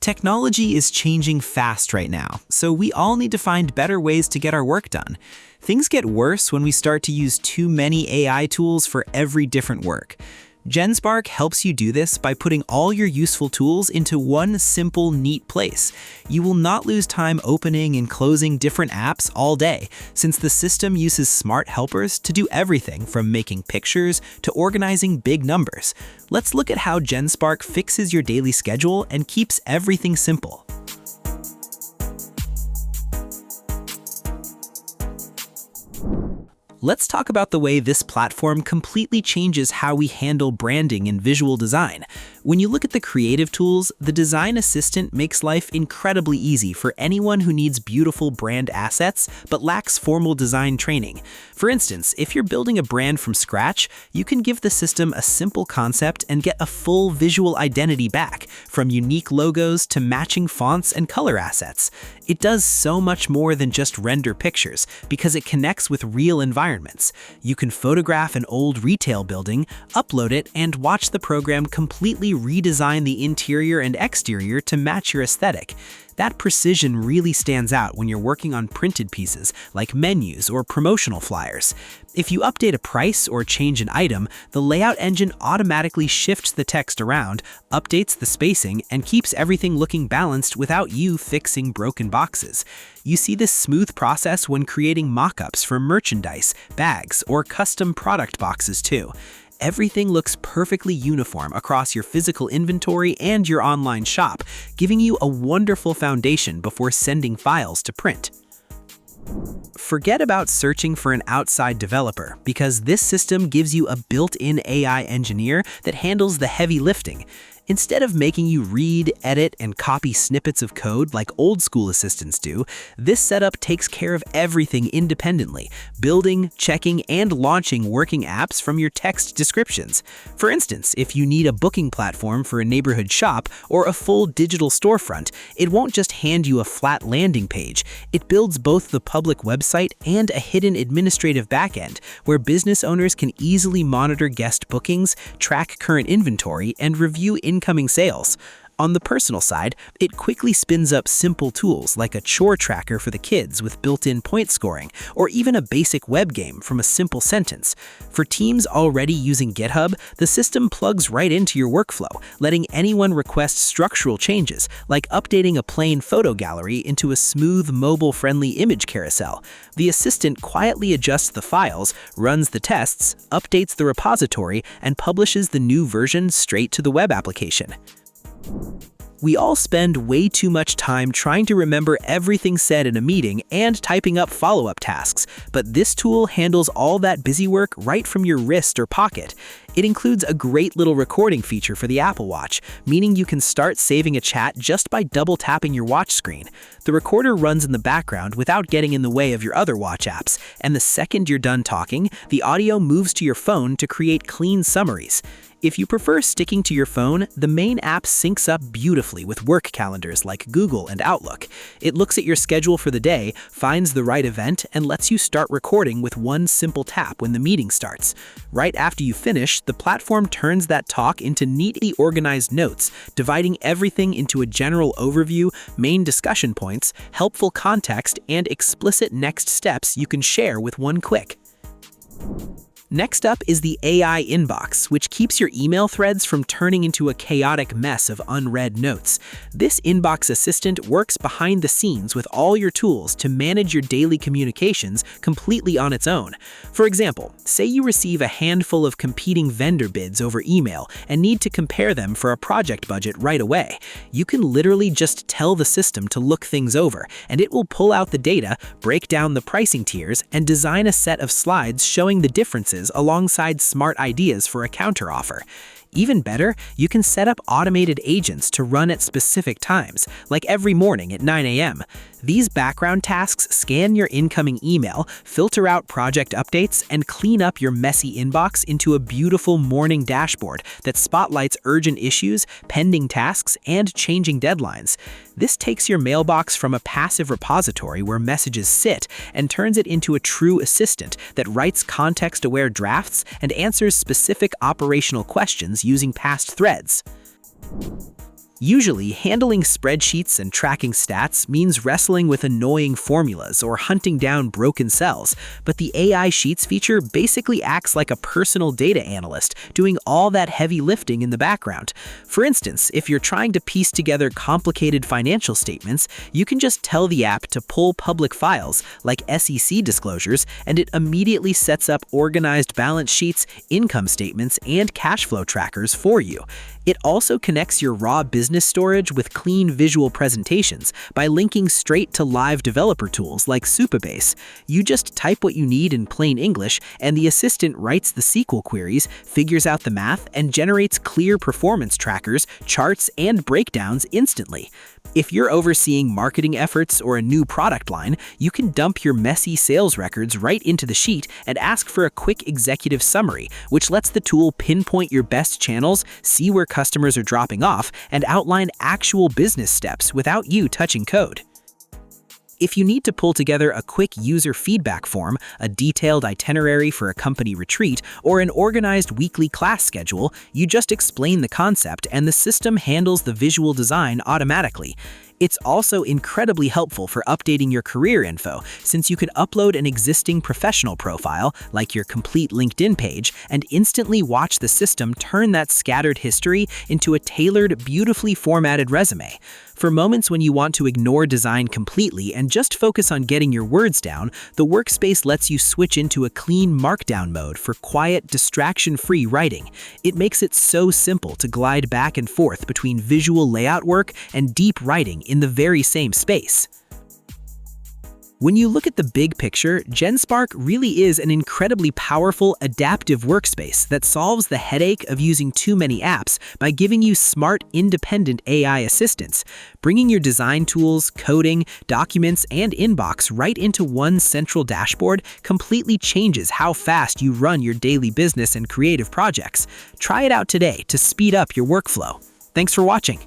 Technology is changing fast right now, so we all need to find better ways to get our work done. Things get worse when we start to use too many AI tools for every different work. Genspark helps you do this by putting all your useful tools into one simple, neat place. You will not lose time opening and closing different apps all day, since the system uses smart helpers to do everything from making pictures to organizing big numbers. Let's look at how Genspark fixes your daily schedule and keeps everything simple. Let's talk about the way this platform completely changes how we handle branding and visual design. When you look at the creative tools, the Design Assistant makes life incredibly easy for anyone who needs beautiful brand assets but lacks formal design training. For instance, if you're building a brand from scratch, you can give the system a simple concept and get a full visual identity back, from unique logos to matching fonts and color assets. It does so much more than just render pictures, because it connects with real environments. You can photograph an old retail building, upload it, and watch the program completely redesign the interior and exterior to match your aesthetic. That precision really stands out when you're working on printed pieces like menus or promotional flyers. If you update a price or change an item, the layout engine automatically shifts the text around, updates the spacing, and keeps everything looking balanced without you fixing broken boxes. You see this smooth process when creating mock-ups for merchandise, bags, or custom product boxes too. Everything looks perfectly uniform across your physical inventory and your online shop, giving you a wonderful foundation before sending files to print. Forget about searching for an outside developer, because this system gives you a built-in AI engineer that handles the heavy lifting. Instead of making you read, edit, and copy snippets of code like old-school assistants do, this setup takes care of everything independently, building, checking, and launching working apps from your text descriptions. For instance, if you need a booking platform for a neighborhood shop or a full digital storefront, it won't just hand you a flat landing page. It builds both the public website and a hidden administrative backend, where business owners can easily monitor guest bookings, track current inventory, and review incoming sales. On the personal side, it quickly spins up simple tools like a chore tracker for the kids with built-in point scoring, or even a basic web game from a simple sentence. For teams already using GitHub, the system plugs right into your workflow, letting anyone request structural changes, like updating a plain photo gallery into a smooth, mobile-friendly image carousel. The assistant quietly adjusts the files, runs the tests, updates the repository, and publishes the new version straight to the web application. We all spend way too much time trying to remember everything said in a meeting and typing up follow-up tasks, but this tool handles all that busy work right from your wrist or pocket. It includes a great little recording feature for the Apple Watch, meaning you can start saving a chat just by double-tapping your watch screen. The recorder runs in the background without getting in the way of your other watch apps, and the second you're done talking, the audio moves to your phone to create clean summaries. If you prefer sticking to your phone, the main app syncs up beautifully with work calendars like Google and Outlook. It looks at your schedule for the day, finds the right event, and lets you start recording with one simple tap when the meeting starts. Right after you finish, the platform turns that talk into neatly organized notes, dividing everything into a general overview, main discussion points, helpful context, and explicit next steps you can share with one click. Next up is the AI inbox, which keeps your email threads from turning into a chaotic mess of unread notes. This inbox assistant works behind the scenes with all your tools to manage your daily communications completely on its own. For example, say you receive a handful of competing vendor bids over email and need to compare them for a project budget right away. You can literally just tell the system to look things over, and it will pull out the data, break down the pricing tiers, and design a set of slides showing the differences alongside smart ideas for a counteroffer. Even better, you can set up automated agents to run at specific times, like every morning at 9 a.m. These background tasks scan your incoming email, filter out project updates, and clean up your messy inbox into a beautiful morning dashboard that spotlights urgent issues, pending tasks, and changing deadlines. This takes your mailbox from a passive repository where messages sit and turns it into a true assistant that writes context-aware drafts and answers specific operational questions using past threads. Usually, handling spreadsheets and tracking stats means wrestling with annoying formulas or hunting down broken cells, but the AI Sheets feature basically acts like a personal data analyst, doing all that heavy lifting in the background. For instance, if you're trying to piece together complicated financial statements, you can just tell the app to pull public files, like SEC disclosures, and it immediately sets up organized balance sheets, income statements, and cash flow trackers for you. It also connects your raw business storage with clean visual presentations by linking straight to live developer tools like Supabase. You just type what you need in plain English, and the assistant writes the SQL queries, figures out the math, and generates clear performance trackers, charts, and breakdowns instantly. If you're overseeing marketing efforts or a new product line, you can dump your messy sales records right into the sheet and ask for a quick executive summary, which lets the tool pinpoint your best channels, see where customers are dropping off, and outline actual business steps without you touching code. If you need to pull together a quick user feedback form, a detailed itinerary for a company retreat, or an organized weekly class schedule, you just explain the concept and the system handles the visual design automatically. It's also incredibly helpful for updating your career info, since you can upload an existing professional profile, like your complete LinkedIn page, and instantly watch the system turn that scattered history into a tailored, beautifully formatted resume. For moments when you want to ignore design completely and just focus on getting your words down, the Workspace lets you switch into a clean markdown mode for quiet, distraction-free writing. It makes it so simple to glide back and forth between visual layout work and deep writing in the very same space. When you look at the big picture, Genspark really is an incredibly powerful, adaptive workspace that solves the headache of using too many apps by giving you smart, independent AI assistants. Bringing your design tools, coding, documents, and inbox right into one central dashboard completely changes how fast you run your daily business and creative projects. Try it out today to speed up your workflow. Thanks for watching.